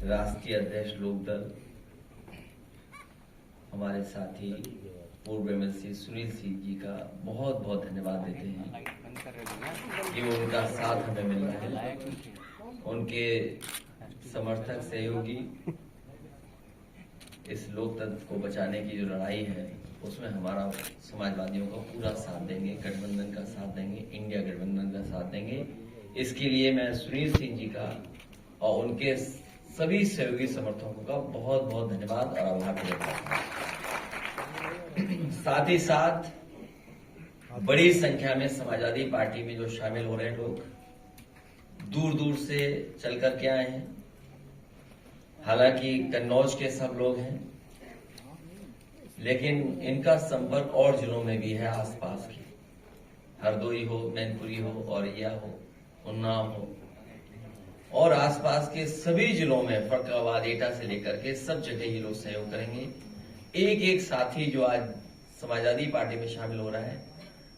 राष्ट्रीय अध्यक्ष लोकदल हमारे साथी पूर्व एमएलसी सुनील सिंह जी का बहुत बहुत धन्यवाद देते हैं कि वो उनका साथ हमें मिल रहा है। उनके समर्थक सहयोगी इस लोकतंत्र को बचाने की जो लड़ाई है उसमें हमारा समाजवादियों का पूरा साथ देंगे, गठबंधन का साथ देंगे, इंडिया गठबंधन का साथ देंगे। इसके लिए मैं सुनील सिंह जी का और उनके सभी सहयोगी समर्थकों का बहुत बहुत धन्यवाद और आभार व्यक्त करता हूं। साथ ही साथ बड़ी संख्या में समाजवादी पार्टी में जो शामिल हो रहे हैं लोग दूर दूर से चल कर के आए हैं। हालांकि कन्नौज के सब लोग हैं, लेकिन इनका संपर्क और जिलों में भी है, आसपास के हरदोई हो, मैनपुरी हो, औरैया हो, उन्नाव हो और आसपास के सभी जिलों में फरक्काबाद, एटा से लेकर के सब जगह ये लोग सहयोग करेंगे। एक एक साथी जो आज समाजवादी पार्टी में शामिल हो रहा है,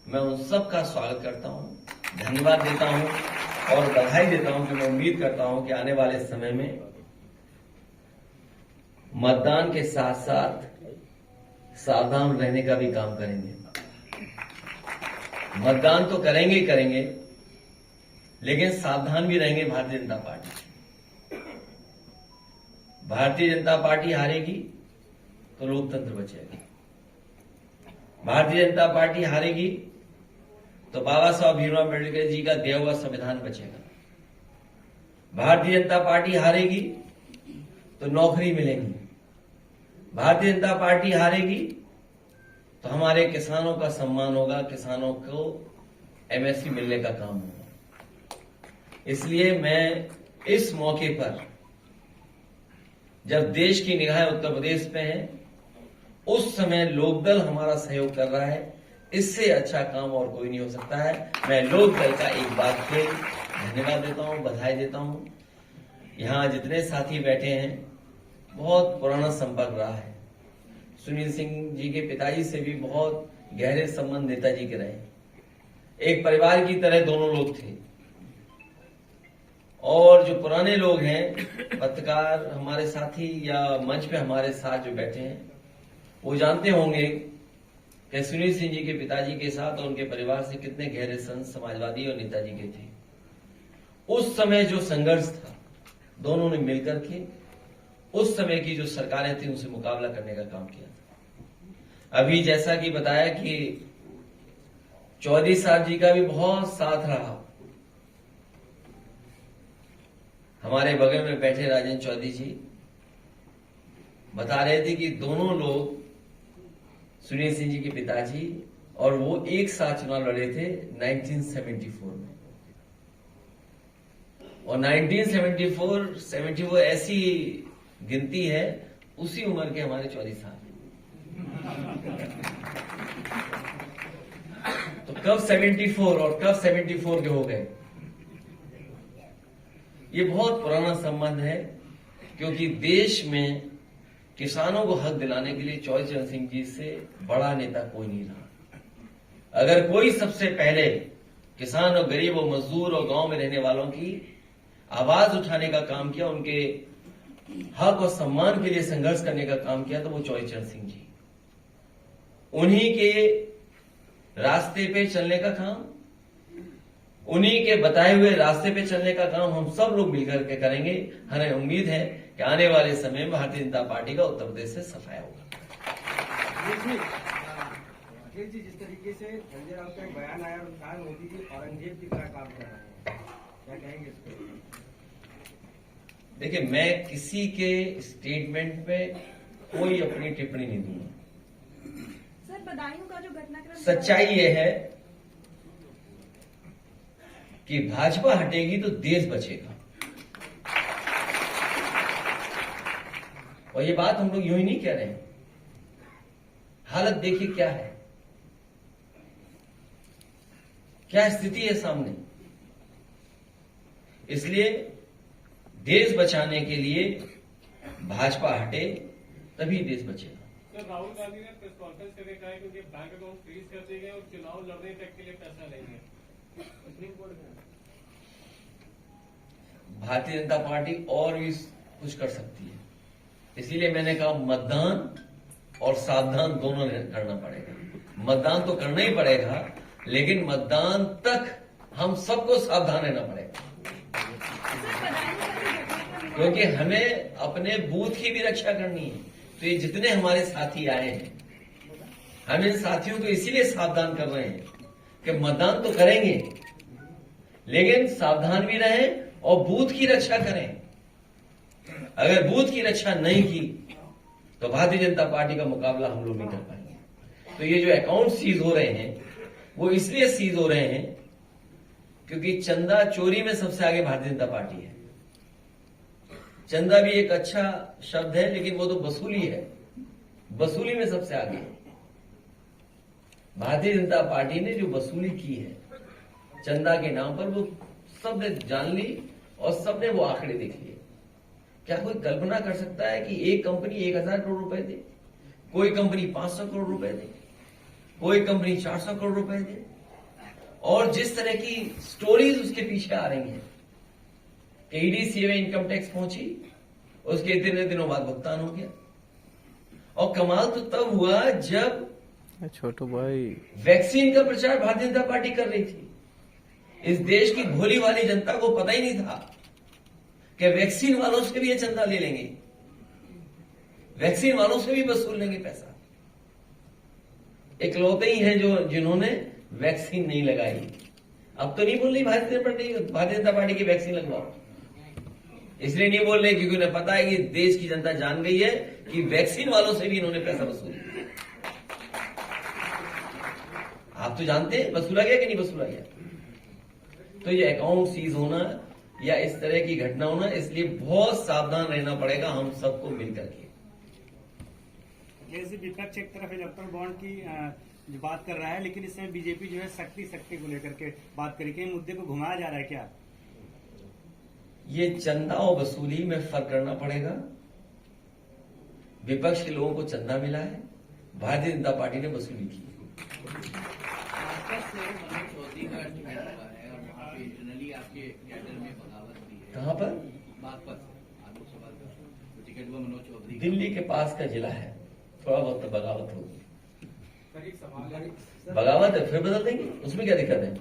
मैं उन सब का स्वागत करता हूं, धन्यवाद देता हूं और बधाई देता हूं कि मैं उम्मीद करता हूं कि आने वाले समय में मतदान के साथ साथ सावधान रहने का भी काम करेंगे। मतदान तो करेंगे ही करेंगे, लेकिन सावधान भी रहेंगे। भारतीय जनता पार्टी, भारतीय जनता पार्टी हारेगी तो लोकतंत्र बचेगा। भारतीय जनता पार्टी हारेगी तो बाबा साहब भीमराव अम्बेडकर जी का दिया हुआ संविधान बचेगा। भारतीय जनता पार्टी हारेगी तो नौकरी मिलेगी। भारतीय जनता पार्टी हारेगी तो हमारे किसानों का सम्मान होगा, किसानों को एमएसपी मिलने का काम होगा। इसलिए मैं इस मौके पर, जब देश की निगाहें उत्तर प्रदेश पे हैं, उस समय लोकदल हमारा सहयोग कर रहा है, इससे अच्छा काम और कोई नहीं हो सकता है। मैं लोकदल का एक बार फिर धन्यवाद देता हूं, बधाई देता हूं। यहां जितने साथी बैठे हैं, बहुत पुराना संपर्क रहा है। सुनील सिंह जी के पिताजी से भी बहुत गहरे संबंध नेताजी के रहे। एक परिवार की तरह दोनों लोग थे। और जो पुराने लोग हैं, पत्रकार हमारे साथी या मंच पे हमारे साथ जो बैठे हैं, वो जानते होंगे कि सुनील सिंह जी के पिताजी के साथ और उनके परिवार से कितने गहरे संबंध समाजवादी और नेताजी के थे। उस समय जो संघर्ष था, दोनों ने मिलकर के उस समय की जो सरकारें थी उनसे मुकाबला करने का काम किया था। अभी जैसा कि बताया कि चौधरी साहब जी का भी बहुत साथ रहा। हमारे बगल में बैठे राजेंद्र चौधरी जी बता रहे थे कि दोनों लोग, सुनील सिंह जी के पिताजी और वो, एक साथ चुनाव लड़े थे 1974 में। और 1974 ऐसी गिनती है, उसी उम्र के हमारे चौधरी साहब। तो कब 74 और कब 74 के हो गए, ये बहुत पुराना संबंध है। क्योंकि देश में किसानों को हक दिलाने के लिए चौधरी चरण सिंह जी से बड़ा नेता कोई नहीं रहा। अगर कोई सबसे पहले किसान और गरीब और मजदूर और गांव में रहने वालों की आवाज उठाने का काम किया, उनके हक और सम्मान के लिए संघर्ष करने का काम किया, तो वो चौधरी चरण सिंह जी। उन्हीं के रास्ते पे चलने का काम, उन्हीं के बताए हुए रास्ते पे चलने का काम हम सब लोग मिलकर के करेंगे। हमें उम्मीद है कि आने वाले समय में भारतीय जनता पार्टी का उत्तर प्रदेश से सफाया होगा। जी, जिस तरीके से संजय राउत का एक बयान आया और मोदी जी औरंगजेब की तरह काम कर रहे हैं, क्या कहेंगे इस पर? देखिए, मैं किसी के स्टेटमेंट पे कोई अपनी टिप्पणी नहीं दूंगा। सर, बदायूं का जो घटनाक्रम, सच्चाई ये है कि भाजपा हटेगी तो देश बचेगा। और ये बात हम लोग यूं ही नहीं कह रहे हैं। हालत देखिए क्या है, क्या स्थिति है सामने। इसलिए देश बचाने के लिए भाजपा हटे, तभी देश बचेगा। सर, राहुल गांधी ने प्रेस कॉन्फ्रेंस करके कहा है कि उनके बैंक अकाउंट फ्रीज कर दिए गए और चुनाव लड़ने तक के लिए पैसा लेंगे। भारतीय जनता पार्टी और भी कुछ कर सकती है। इसीलिए मैंने कहा मतदान और सावधान दोनों करना पड़ेगा। मतदान तो करना ही पड़ेगा, लेकिन मतदान तक हम सबको सावधान रहना पड़ेगा, क्योंकि हमें अपने बूथ की भी रक्षा करनी है। तो ये जितने हमारे साथी आए हैं, हम इन साथियों को इसीलिए सावधान कर रहे हैं कि मतदान तो करेंगे, लेकिन सावधान भी रहें और बूथ की रक्षा करें। अगर बूथ की रक्षा नहीं की तो भारतीय जनता पार्टी का मुकाबला हम लोग नहीं कर पाएंगे। तो ये जो अकाउंट सीज हो रहे हैं, वो इसलिए सीज हो रहे हैं क्योंकि चंदा चोरी में सबसे आगे भारतीय जनता पार्टी है। चंदा भी एक अच्छा शब्द है, लेकिन वो तो वसूली है, वसूली में सबसे आगे है। भारतीय जनता पार्टी ने जो वसूली की है चंदा के नाम पर, वो सबने जान ली और सबने वो आंकड़े देख लिए। क्या कोई कल्पना कर सकता है कि एक कंपनी 1000 करोड़ रुपए दे, कोई कंपनी 500 करोड़ रुपए दे, कोई कंपनी 400 करोड़ रुपए दे, और जिस तरह की स्टोरीज उसके पीछे आ रही हैं। ईडीसीए में इनकम टैक्स पहुंची, उसके इतने दिनों बाद भुगतान हो गया। और कमाल तो तब हुआ जब छोटू भाई वैक्सीन का प्रचार भारतीय जनता पार्टी कर रही थी। इस देश की भोली वाली जनता को पता ही नहीं था कि वैक्सीन वालों से भी ये चंदा ले लेंगे, वैक्सीन वालों से भी वसूल लेंगे पैसा। इकलौते ही हैं जो जिन्होंने वैक्सीन नहीं लगाई। अब तो नहीं बोल रही भारतीय जनता पार्टी की वैक्सीन लगवाओ, इसलिए नहीं बोल रहे क्योंकि उन्हें पता है कि देश की जनता जान गई है कि वैक्सीन वालों से भी इन्होंने पैसा वसूल। आप तो जानते हैं वसूला गया कि नहीं वसूला गया। तो ये अकाउंट सीज होना या इस तरह की घटना होना, इसलिए बहुत सावधान रहना पड़ेगा हम सबको मिलकर के। जैसे विपक्ष एक तरफ इलेक्ट्रल बॉन्ड की जो बात कर रहा है, लेकिन इसमें बीजेपी जो है शक्ति को लेकर के बात करी, कहीं मुद्दे को घुमाया जा रहा है क्या? ये चंदा और वसूली में फर्क करना पड़ेगा। विपक्ष के लोगों को चंदा मिला है, भारतीय जनता पार्टी ने वसूली की। कहां पर? दिल्ली के पास का जिला है, थोड़ा बहुत बगावत होगी। बगावत है, फिर बदल देंगे, उसमें क्या दिक्कत है?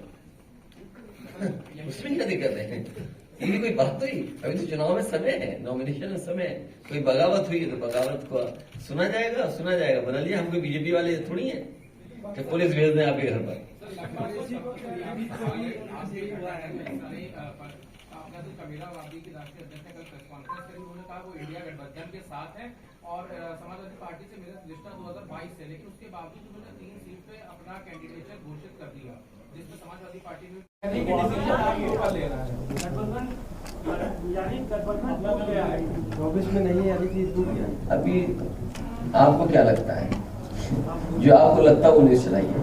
उसमें क्या दिक्कत है? ये कोई बात तो ही, अभी तो चुनाव में समय है, नॉमिनेशन में समय है। कोई बगावत हुई तो बगावत को सुना जाएगा, बदलिए। हम कोई बीजेपी वाले थोड़ी हैं कि पुलिस भेज दें आपके घर पर। अपना जो कबीरावादी की राष्ट्रीय अध्यक्ष ने कल प्रेस कॉन्फ्रेंस करी, उन्होंने कहा वो इंडिया गठबंधन के साथ है और समाजवादी पार्टी से मेरा रिश्ता 2022 से, लेकिन उसके बावजूद उन्होंने 3 सीट पे अपना कैंडिडेचर घोषित कर दिया, जिसमें समाजवादी पार्टी ने चौबीस में नहीं है अभी। आपको क्या लगता है? जो आपको लगता है वो न्यूज चलाइए।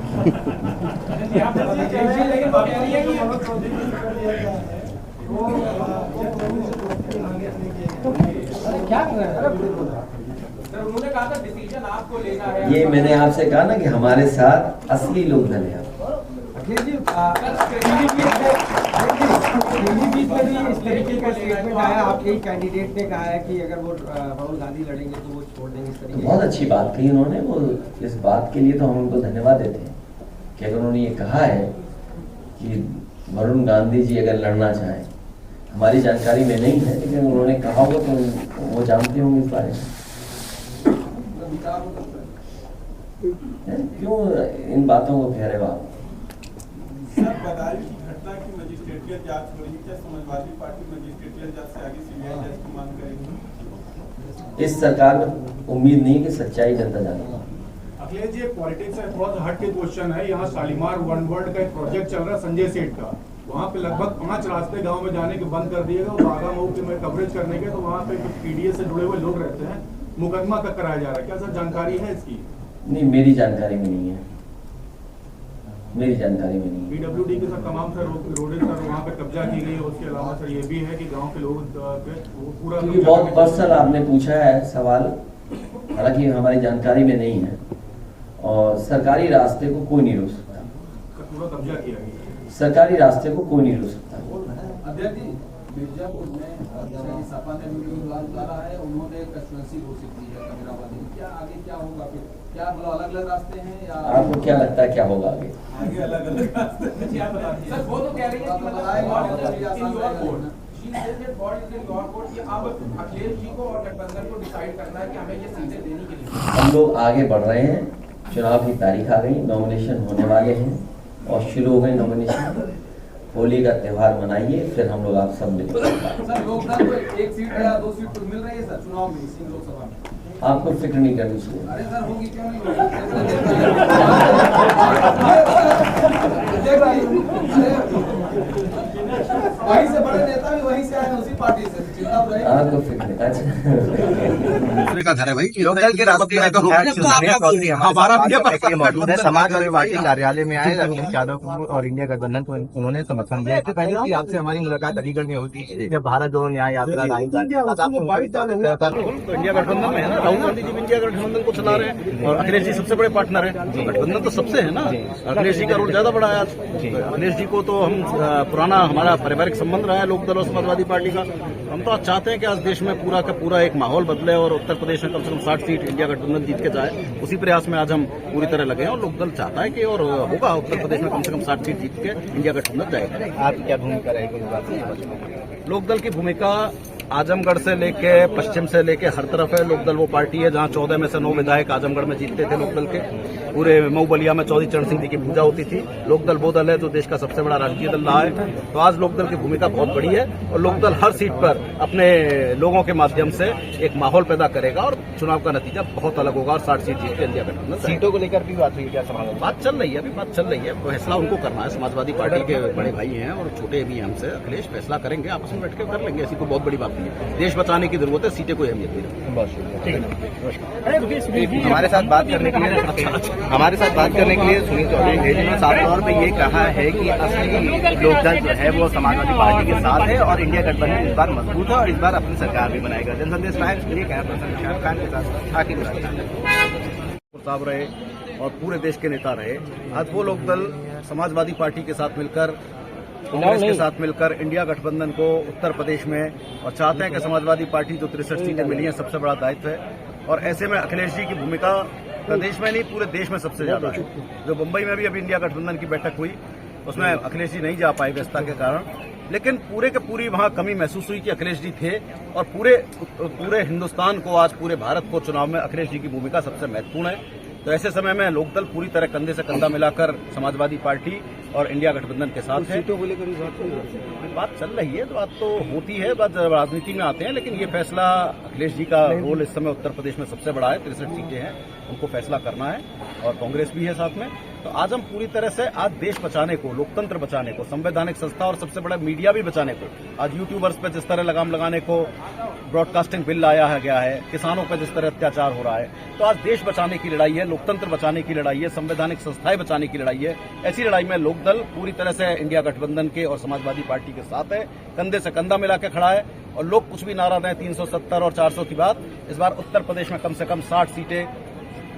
क्या कर रहे हैं? उन्होंने कहा था डिसीजन आपको लेना है। ये मैंने आपसे कहा ना कि हमारे साथ असली लोग धन है। अखिलेश जी, पीलीभीत में भी इस तरीके का स्टेटमेंट आया, आपके ही कैंडिडेट ने कहा है कि अगर वो राहुल गांधी लड़ेंगे तो वो छोड़ देंगे इस तरीके। बहुत अच्छी बात कही उन्होंने। वो इस बात के लिए तो हम उनको धन्यवाद देते हैं कि अगर उन्होंने ये कहा है कि वरुण गांधी जी अगर लड़ना चाहें, हमारी जानकारी में नहीं है, लेकिन उन्होंने कहा होगा तो वो जानते होंगे इस बारे में। क्यों इन बातों को कह रहे हो आप? बदायूं की घटना की मजिस्ट्रेटियल जांच हो रही है, क्या समाजवादी पार्टी मजिस्ट्रेटियल जांच से आगे सीबीआई जांच की मांग करेगी? इस सरकार में उम्मीद नहीं कि सच्चाई जनता जानेगी। अखिलेश जी, पॉलिटिक्स से बहुत हट के क्वेश्चन है। यहाँ शालीमार वन वर्ल्ड का एक प्रोजेक्ट चल रहा है संजय सेठ का, वहाँ पे लगभग 5 रास्ते गांव में जाने के बंद कर दिए गए। बागा मऊ के में कवरेज करने के, तो वहाँ पे कुछ पीडीए से जुड़े हुए लोग रहते हैं, मुकदमा तक कराया जा रहा है। क्या सर जानकारी है इसकी? नहीं, मेरी जानकारी में नहीं है, मेरी जानकारी में नहीं है। पीडब्ल्यूडी के सर तमाम सर रोडें सर वहाँ पे कब्जा की गई है। उसके अलावा सर ये भी है कि गांव के लोग पूरा क्योंकि बहुत पर्सनल आपने पूछा है सवाल, हालांकि हमारी जानकारी में नहीं है, और सरकारी रास्ते को कोई नहीं रोक सकता। पूरा कब्जा किया गया, सरकारी रास्ते को कोई नहीं रोक सकता। अध्यक्ष जी मिर्जापुर में जैसे कि सपा ने भी उतारा है, उन्होंने कंस्टिट्यूंसी घोषित की है कबीराबाद में। क्या आगे क्या होगा फिर? क्या मतलब अलग अलग रास्ते हैं या आपको क्या लगता है क्या होगा आगे? आगे अलग अलग रास्ते सर वो तो कह रही है कि मतलब अब अखिलेश जी को और गठबंधन को डिसाइड करना है कि हमें ये सीटें देनी के लिए। हम लोग आगे बढ़ रहे हैं, चुनाव की तारीख आ गई, नॉमिनेशन होने वाले हैं और शुरू हो गई नॉमिनेशन। होली का त्यौहार मनाइए, फिर हम लोग आप सब मिलकर सर लोकदल को एक सीट या 2 सीट तो मिल रही है सर चुनाव में इसी लोकसभा में। आपको फिक्र नहीं करनी चाहिए। अरे सर होगी क्यों नहीं वहीं से बड़े नेता भी वहीं से आए उसी पार्टी से, चिंता तो है। आपको फिक्र नहीं। अच्छा का घर है भाई, लोकदल के रास्ते में तो हमारा मौजूद है। समाजवादी पार्टी कार्यालय में आए अखिलेश यादव को और इंडिया गठबंधन को उन्होंने समर्थन दिया। इससे पहले कि आपसे हमारी मुलाकात अलीगढ़ में होती है जब भारत जोड़ो न्याय यात्रा तो इंडिया गठबंधन में है ना, राहुल गांधी जी भी इंडिया गठबंधन को चला रहे हैं और अखिलेश जी सबसे बड़े पार्टनर हैं। गठबंधन तो सबसे है ना, अखिलेश जी का रोल ज्यादा बड़ा है आज। अखिलेश जी को तो हम पुराना हमारा पारिवारिक संबंध रहा है लोकदल और समाजवादी पार्टी का। हम तो आज चाहते हैं कि आज देश में पूरा का पूरा एक माहौल बदले और उत्तर प्रदेश में कम से कम 60 सीट इंडिया गठबंधन जीत के जाए। उसी प्रयास में आज हम पूरी तरह लगे हैं और लोकदल चाहता है कि और होगा उत्तर प्रदेश में कम से कम 60 सीट जीत के इंडिया गठबंधन जाएगा। आपकी क्या भूमिका रहेगी? लोकदल की भूमिका आजमगढ़ से लेके पश्चिम से लेके हर तरफ है। लोकदल वो पार्टी है जहां 14 में से 9 विधायक आजमगढ़ में जीतते थे लोकदल के। पूरे मऊ बलिया में चौधरी चरण सिंह जी की पूजा होती थी। लोकदल वो दल है जो देश का सबसे बड़ा राजकीय दल रहा है। तो आज लोकदल की भूमिका बहुत बड़ी है और लोकदल हर सीट पर अपने लोगों के माध्यम से एक माहौल पैदा करेगा और चुनाव का नतीजा बहुत अलग होगा और 60 सीट जीत के इंडिया गठबंधन। सीटों को लेकर भी बात हुई क्या? बात चल रही है, अभी बात चल रही है। फैसला उनको करना है। समाजवादी पार्टी के बड़े भाई हैं और छोटे भी हैं हमसे। अखिलेश फैसला करेंगे, आपस में बैठ के कर लेंगे। ऐसी कोई बहुत बड़ी बात नहीं है। देश बचाने की जरूरत है, सीटें कोई अहमियत नहीं है। हमारे साथ बात करने के लिए सुनील चौधरी ने साफ तौर पे ये कहा है कि असली लोकदल जो है वो समाजवादी पार्टी के साथ है और इंडिया गठबंधन इस बार मजबूत है और इस बार अपनी सरकार भी बनाएगा। जनसंदेश टाइम्स के लिए कैमरा शाहरुख खान के साथ आखिर साहब रहे और पूरे देश के नेता रहे। आज वो लोकदल समाजवादी पार्टी के साथ मिलकर, कांग्रेस के साथ मिलकर इंडिया गठबंधन को उत्तर प्रदेश में और चाहते हैं कि समाजवादी पार्टी जो 63 सीटें मिली हैं सबसे बड़ा दायित्व है। और ऐसे में अखिलेश जी की भूमिका प्रदेश में नहीं पूरे देश में सबसे ज्यादा है। जो मुंबई में भी अभी इंडिया गठबंधन की बैठक हुई उसमें अखिलेश जी नहीं जा पाए व्यस्तता के कारण, लेकिन पूरे के पूरी वहां कमी महसूस हुई कि अखिलेश जी थे और पूरे हिंदुस्तान को, आज पूरे भारत को चुनाव में अखिलेश जी की भूमिका सबसे महत्वपूर्ण है। तो ऐसे समय में लोकदल पूरी तरह कंधे से कंधा मिलाकर समाजवादी पार्टी और इंडिया गठबंधन के साथ है। सीटों को लेकर बात चल रही है, तो बात तो होती है, बात राजनीति में आते हैं, लेकिन ये फैसला अखिलेश जी का रोल इस समय उत्तर प्रदेश में सबसे बड़ा है। 63 सीटें हैं, उनको फैसला करना है और कांग्रेस भी है साथ में। तो आज हम पूरी तरह से आज देश बचाने को, लोकतंत्र बचाने को, संवैधानिक संस्था और सबसे बड़ा मीडिया भी बचाने को, आज यूट्यूबर्स पे जिस तरह लगाम लगाने को ब्रॉडकास्टिंग बिल लाया गया है, किसानों पर जिस तरह अत्याचार हो रहा है, तो आज देश बचाने की लड़ाई है, लोकतंत्र बचाने की लड़ाई है, संवैधानिक संस्थाएं बचाने की लड़ाई है। ऐसी लड़ाई में लोकदल पूरी तरह से इंडिया गठबंधन के और समाजवादी पार्टी के साथ है, कंधे से कंधा मिला के खड़ा है। और लोग कुछ भी नारा दें 370 और 400 की बात, इस बार उत्तर प्रदेश में कम से कम 60 सीटें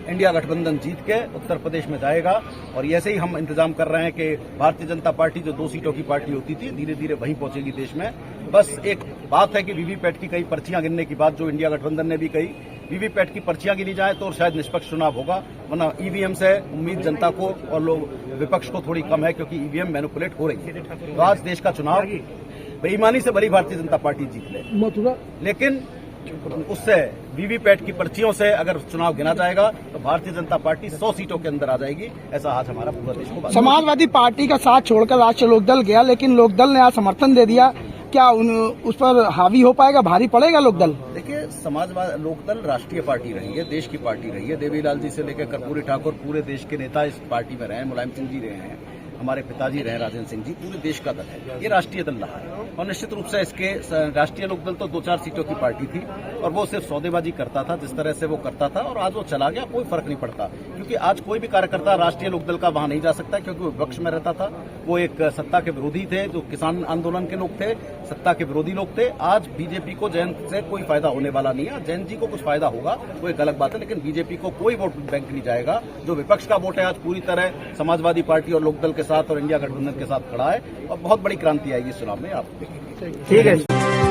इंडिया गठबंधन जीत के उत्तर प्रदेश में जाएगा। और ऐसे ही हम इंतजाम कर रहे हैं कि भारतीय जनता पार्टी जो 2 सीटों की पार्टी होती थी धीरे धीरे वहीं पहुंचेगी देश में। बस एक बात है कि वीवीपैट की कई पर्चियां गिनने की बात जो इंडिया गठबंधन ने भी कही, वीवीपैट की पर्चियां गिनी जाए तो शायद निष्पक्ष चुनाव होगा, वरना ईवीएम से उम्मीद जनता को और लोग विपक्ष को थोड़ी कम है क्योंकि ईवीएम मैनिपुलेट हो रही है। तो आज देश का चुनाव बेईमानी से भली भारतीय जनता पार्टी जीत ले, लेकिन उससे वीवीपैट की पर्चियों से अगर चुनाव गिना जाएगा तो भारतीय जनता पार्टी 100 सीटों के अंदर आ जाएगी। ऐसा आज हमारा पूरा देश को। समाजवादी पार्टी का साथ छोड़कर राष्ट्रीय लोकदल गया, लेकिन लोकदल ने आज समर्थन दे दिया। क्या उस पर हावी हो पाएगा, भारी पड़ेगा लोकदल? देखिए, समाजवादी लोकदल राष्ट्रीय पार्टी रही है, देश की पार्टी रही है। देवीलाल जी से लेकर कर्पूरी ठाकुर पूरे देश के नेता इस पार्टी में रहे हैं। मुलायम सिंह जी रहे हैं, हमारे पिताजी रहे राजेंद्र सिंह जी, पूरे देश का दल है, ये राष्ट्रीय दल रहा है। और निश्चित रूप से इसके राष्ट्रीय लोकदल तो 2-4 सीटों की पार्टी थी और वो सिर्फ सौदेबाजी करता था जिस तरह से वो करता था, और आज वो चला गया, कोई फर्क नहीं पड़ता। क्योंकि आज कोई भी कार्यकर्ता राष्ट्रीय लोकदल का वहां नहीं जा सकता क्योंकि वो विपक्ष में रहता था। वो एक सत्ता के विरोधी थे, जो किसान आंदोलन के लोग थे, सत्ता के विरोधी लोग थे। आज बीजेपी को जैन से कोई फायदा होने वाला नहीं है। जैन जी को कुछ फायदा होगा वो एक अलग बात है, लेकिन बीजेपी को कोई वोट बैंक नहीं जाएगा। जो विपक्ष का वोट है आज पूरी तरह समाजवादी पार्टी और लोकदल के साथ और इंडिया गठबंधन के साथ खड़ा है और बहुत बड़ी क्रांति आएगी इस चुनाव में, आप देखेंगे। ठीक है।